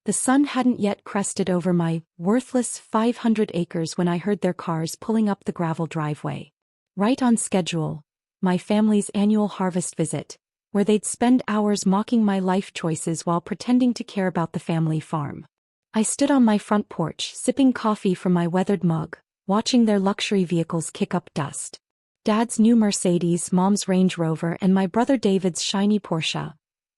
The sun hadn't yet crested over my worthless 500 acres when I heard their cars pulling up the gravel driveway. Right on schedule, my family's annual harvest visit, where they'd spend hours mocking my life choices while pretending to care about the family farm. I stood on my front porch, sipping coffee from my weathered mug, watching their luxury vehicles kick up dust. Dad's new Mercedes, Mom's Range Rover, and my brother David's shiny Porsche,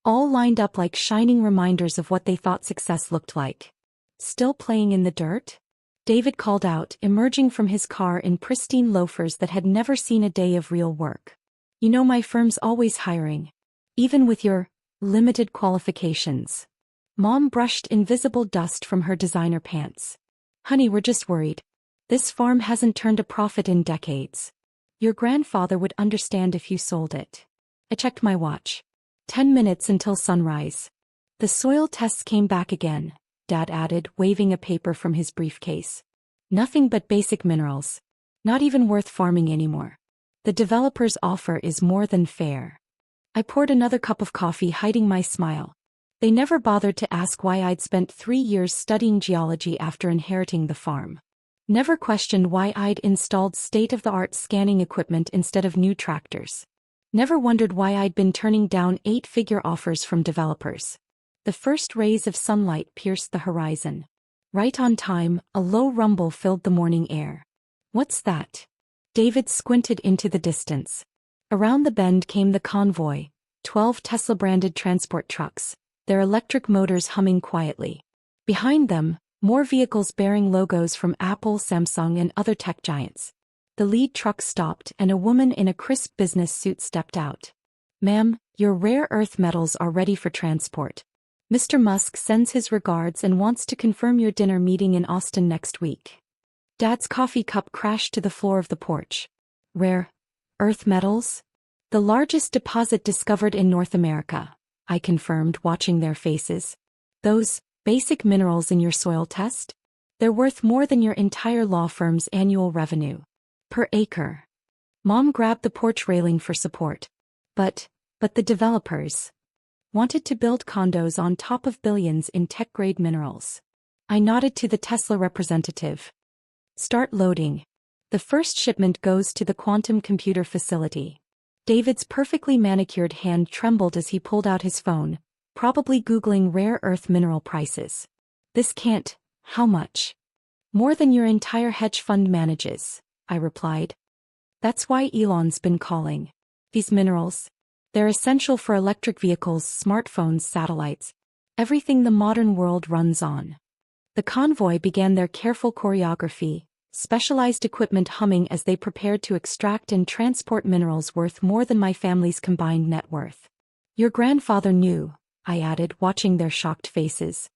all lined up like shining reminders of what they thought success looked like. "Still playing in the dirt?" David called out, emerging from his car in pristine loafers that had never seen a day of real work. "You know my firm's always hiring. Even with your limited qualifications." Mom brushed invisible dust from her designer pants. "Honey, we're just worried. This farm hasn't turned a profit in decades. Your grandfather would understand if you sold it." I checked my watch. 10 minutes until sunrise. "The soil tests came back again," Dad added, waving a paper from his briefcase. "Nothing but basic minerals. Not even worth farming anymore. The developer's offer is more than fair." I poured another cup of coffee, hiding my smile. They never bothered to ask why I'd spent 3 years studying geology after inheriting the farm. Never questioned why I'd installed state-of-the-art scanning equipment instead of new tractors. Never wondered why I'd been turning down 8-figure offers from developers. The first rays of sunlight pierced the horizon. Right on time, a low rumble filled the morning air. "What's that?" David squinted into the distance. Around the bend came the convoy, 12 Tesla-branded transport trucks, their electric motors humming quietly. Behind them, more vehicles bearing logos from Apple, Samsung, and other tech giants. The lead truck stopped and a woman in a crisp business suit stepped out. "Ma'am, your rare earth metals are ready for transport. Mr. Musk sends his regards and wants to confirm your dinner meeting in Austin next week." Dad's coffee cup crashed to the floor of the porch. "Rare earth metals? The largest deposit discovered in North America," I confirmed, watching their faces. "Those basic minerals in your soil test? They're worth more than your entire law firm's annual revenue. Per acre." Mom grabbed the porch railing for support. But the developers wanted to build condos on top of billions in tech-grade minerals." I nodded to the Tesla representative. "Start loading. The first shipment goes to the quantum computer facility." David's perfectly manicured hand trembled as he pulled out his phone, probably Googling rare earth mineral prices. "This can't. How much?" "More than your entire hedge fund manages," I replied. "That's why Elon's been calling. These minerals, they're essential for electric vehicles, smartphones, satellites, everything the modern world runs on." The convoy began their careful choreography, specialized equipment humming as they prepared to extract and transport minerals worth more than my family's combined net worth. "Your grandfather knew," I added, watching their shocked faces.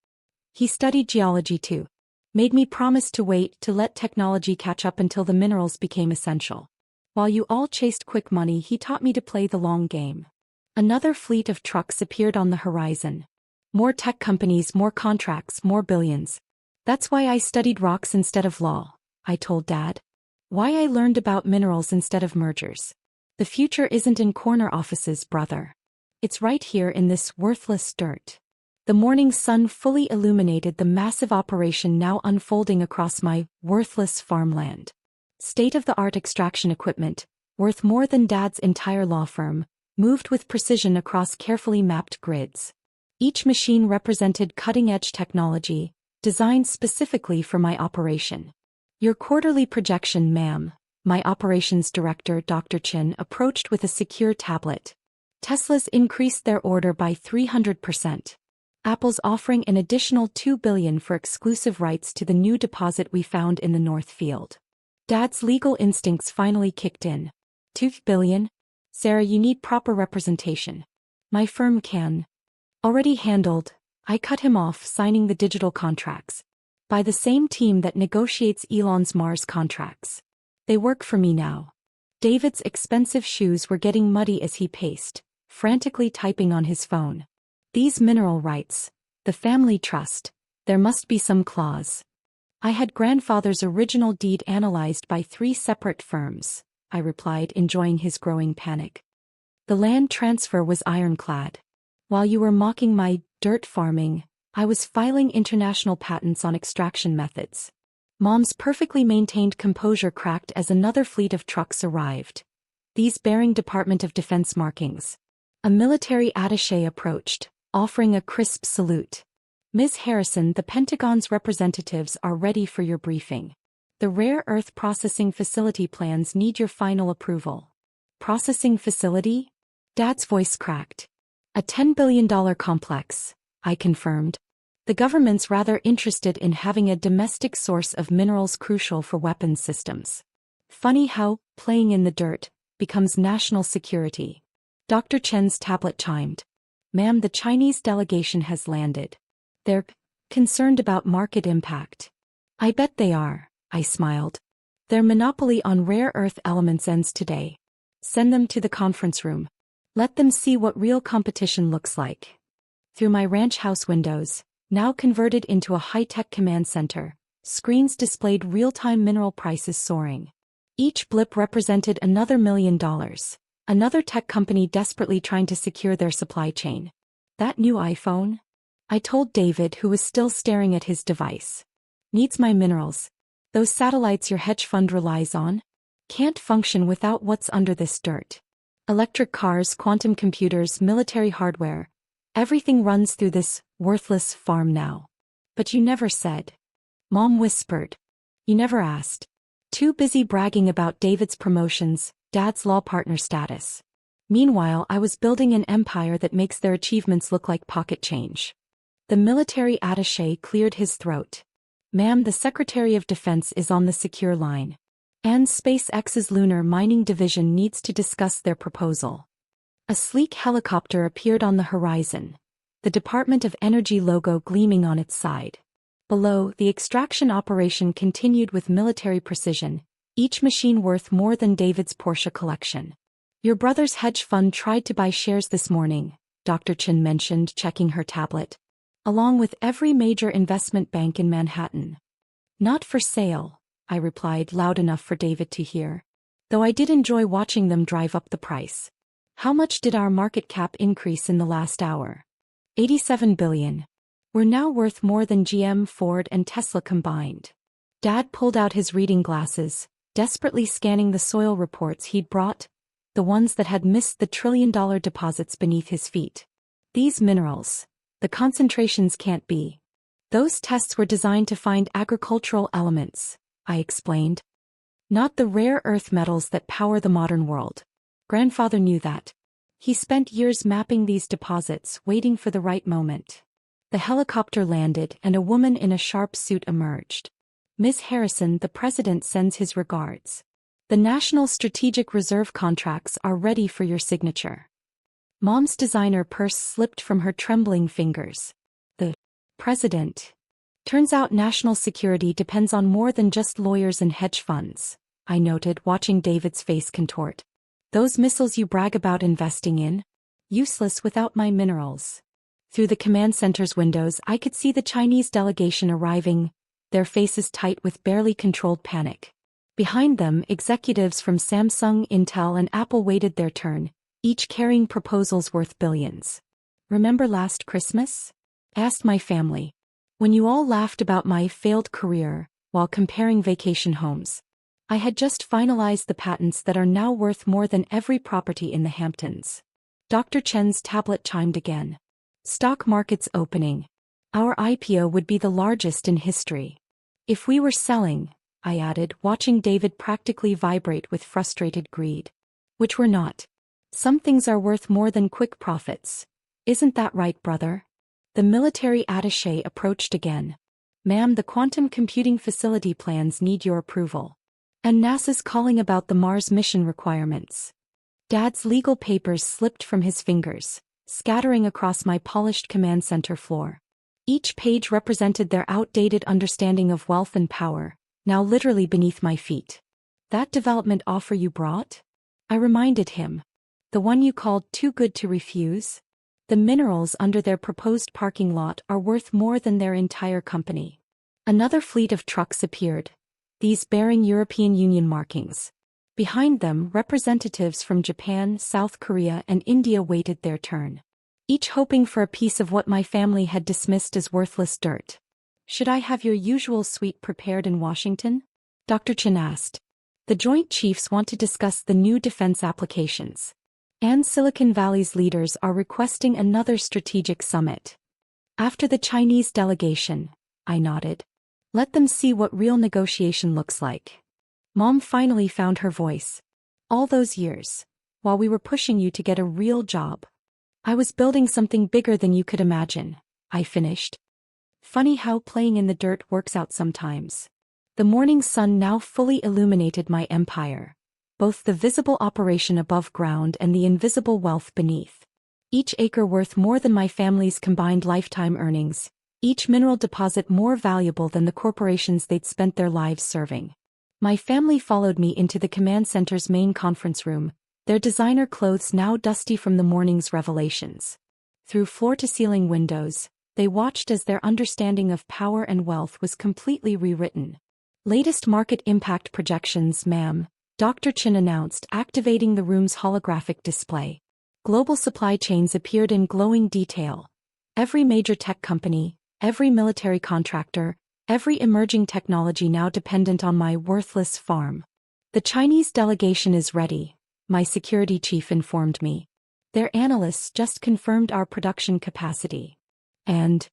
"He studied geology too. Made me promise to wait to let technology catch up until the minerals became essential. While you all chased quick money, he taught me to play the long game." Another fleet of trucks appeared on the horizon. More tech companies, more contracts, more billions. "That's why I studied rocks instead of law," I told Dad. "Why I learned about minerals instead of mergers. The future isn't in corner offices, brother. It's right here in this worthless dirt." The morning sun fully illuminated the massive operation now unfolding across my worthless farmland. State-of-the-art extraction equipment, worth more than Dad's entire law firm, moved with precision across carefully mapped grids. Each machine represented cutting-edge technology, designed specifically for my operation. "Your quarterly projection, ma'am," my operations director, Dr. Chin, approached with a secure tablet. "Tesla's increased their order by 300%. Apple's offering an additional $2 billion for exclusive rights to the new deposit we found in the North Field." Dad's legal instincts finally kicked in. $2 billion? "Sarah, you need proper representation. My firm can." "Already handled," I cut him off, signing the digital contracts. "By the same team that negotiates Elon's Mars contracts. They work for me now." David's expensive shoes were getting muddy as he paced, frantically typing on his phone. "These mineral rights, the family trust, there must be some clause." "I had grandfather's original deed analyzed by 3 separate firms," I replied, enjoying his growing panic. "The land transfer was ironclad. While you were mocking my dirt farming, I was filing international patents on extraction methods. Mom's perfectly maintained composure cracked as another fleet of trucks arrived, these bearing Department of Defense markings. A military attaché approached, offering a crisp salute. Ms. Harrison, the Pentagon's representatives are ready for your briefing. The rare earth processing facility plans need your final approval. Processing facility? Dad's voice cracked. A $10 billion complex, I confirmed. The government's rather interested in having a domestic source of minerals crucial for weapons systems. Funny how playing in the dirt becomes national security. Dr. Chen's tablet chimed. Ma'am, the Chinese delegation has landed. They're concerned about market impact. I bet they are, I smiled. Their monopoly on rare earth elements ends today. Send them to the conference room. Let them see what real competition looks like. Through my ranch house windows, now converted into a high-tech command center, screens displayed real-time mineral prices soaring. Each blip represented another $1 million. Another tech company desperately trying to secure their supply chain. That new iPhone? I told David, who was still staring at his device. Needs my minerals. Those satellites your hedge fund relies on? Can't function without what's under this dirt. Electric cars, quantum computers, military hardware. Everything runs through this worthless farm now. But you never said. Mom whispered. You never asked. Too busy bragging about David's promotions, Dad's law partner status. Meanwhile, I was building an empire that makes their achievements look like pocket change. The military attaché cleared his throat. Ma'am, the Secretary of Defense is on the secure line. And SpaceX's lunar mining division needs to discuss their proposal. A sleek helicopter appeared on the horizon, the Department of Energy logo gleaming on its side. Below, the extraction operation continued with military precision, each machine worth more than David's Porsche collection. Your brother's hedge fund tried to buy shares this morning, Dr. Chen mentioned, checking her tablet. Along with every major investment bank in Manhattan. Not for sale, I replied loud enough for David to hear. Though I did enjoy watching them drive up the price. How much did our market cap increase in the last hour? 87 billion. We're now worth more than GM, Ford, and Tesla combined. Dad pulled out his reading glasses, desperately scanning the soil reports he'd brought, the ones that had missed the trillion-dollar deposits beneath his feet. These minerals, the concentrations can't be. Those tests were designed to find agricultural elements, I explained. Not the rare earth metals that power the modern world. Grandfather knew that. He spent years mapping these deposits, waiting for the right moment. The helicopter landed and a woman in a sharp suit emerged. Ms. Harrison, the president sends his regards. The National Strategic Reserve contracts are ready for your signature. Mom's designer purse slipped from her trembling fingers. The president. Turns out national security depends on more than just lawyers and hedge funds, I noted, watching David's face contort. Those missiles you brag about investing in? Useless without my minerals. Through the command center's windows, I could see the Chinese delegation arriving, their faces tight with barely controlled panic. Behind them, executives from Samsung, Intel, and Apple waited their turn, each carrying proposals worth billions. Remember last Christmas? Asked my family. When you all laughed about my failed career while comparing vacation homes. I had just finalized the patents that are now worth more than every property in the Hamptons. Dr. Chen's tablet chimed again. Stock market's opening. Our IPO would be the largest in history. If we were selling, I added, watching David practically vibrate with frustrated greed. Which we're not. Some things are worth more than quick profits. Isn't that right, brother? The military attaché approached again. Ma'am, the quantum computing facility plans need your approval. And NASA's calling about the Mars mission requirements. Dad's legal papers slipped from his fingers, scattering across my polished command center floor. Each page represented their outdated understanding of wealth and power, now literally beneath my feet. That development offer you brought? I reminded him. The one you called too good to refuse? The minerals under their proposed parking lot are worth more than their entire company. Another fleet of trucks appeared, these bearing European Union markings. Behind them, representatives from Japan, South Korea, and India waited their turn. each hoping for a piece of what my family had dismissed as worthless dirt. "Should I have your usual suite prepared in Washington?" Dr. Chen asked. The Joint Chiefs want to discuss the new defense applications. And Silicon Valley's leaders are requesting another strategic summit. After the Chinese delegation, I nodded. Let them see what real negotiation looks like. Mom finally found her voice. "All those years, while we were pushing you to get a real job, I was building something bigger than you could imagine," I finished. Funny how playing in the dirt works out sometimes. The morning sun now fully illuminated my empire, both the visible operation above ground and the invisible wealth beneath. Each acre worth more than my family's combined lifetime earnings, each mineral deposit more valuable than the corporations they'd spent their lives serving. My family followed me into the command center's main conference room, their designer clothes now dusty from the morning's revelations. Through floor-to-ceiling windows, they watched as their understanding of power and wealth was completely rewritten. "Latest market impact projections, ma'am," Dr. Chen announced, activating the room's holographic display. Global supply chains appeared in glowing detail. Every major tech company, every military contractor, every emerging technology now dependent on my worthless farm. "The Chinese delegation is ready," my security chief informed me. "Their analysts just confirmed our production capacity." "And?"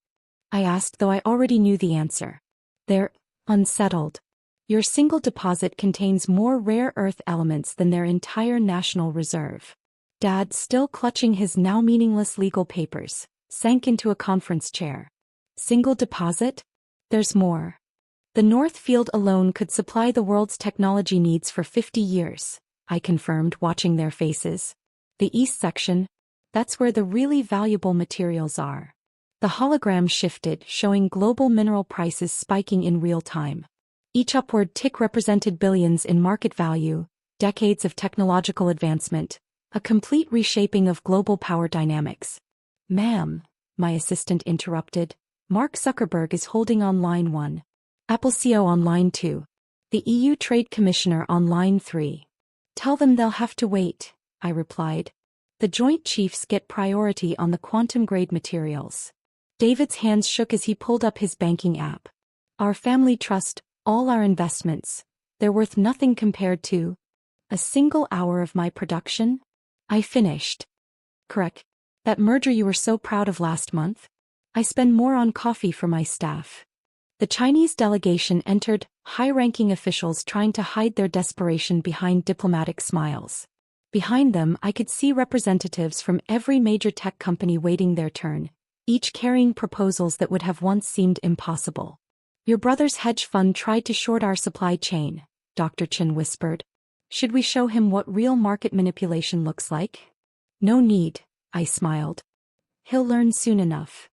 I asked, though I already knew the answer. "They're unsettled. Your single deposit contains more rare earth elements than their entire national reserve." Dad, still clutching his now meaningless legal papers, sank into a conference chair. "Single deposit? There's more. The North Field alone could supply the world's technology needs for 50 years, I confirmed, watching their faces. "The East section? That's where the really valuable materials are." The hologram shifted, showing global mineral prices spiking in real time. Each upward tick represented billions in market value, decades of technological advancement, a complete reshaping of global power dynamics. "Ma'am," my assistant interrupted, "Mark Zuckerberg is holding on line 1. Apple CEO on line 2. The EU Trade Commissioner on line 3. "Tell them they'll have to wait," I replied. "The Joint Chiefs get priority on the quantum-grade materials." David's hands shook as he pulled up his banking app. "Our family trust, all our investments, they're worth nothing compared to a single hour of my production?" I finished. "Correct. That merger you were so proud of last month? I spend more on coffee for my staff." The Chinese delegation entered, high-ranking officials trying to hide their desperation behind diplomatic smiles. Behind them, I could see representatives from every major tech company waiting their turn, each carrying proposals that would have once seemed impossible. "Your brother's hedge fund tried to short our supply chain," Dr. Chen whispered. "Should we show him what real market manipulation looks like?" "No need," I smiled. "He'll learn soon enough."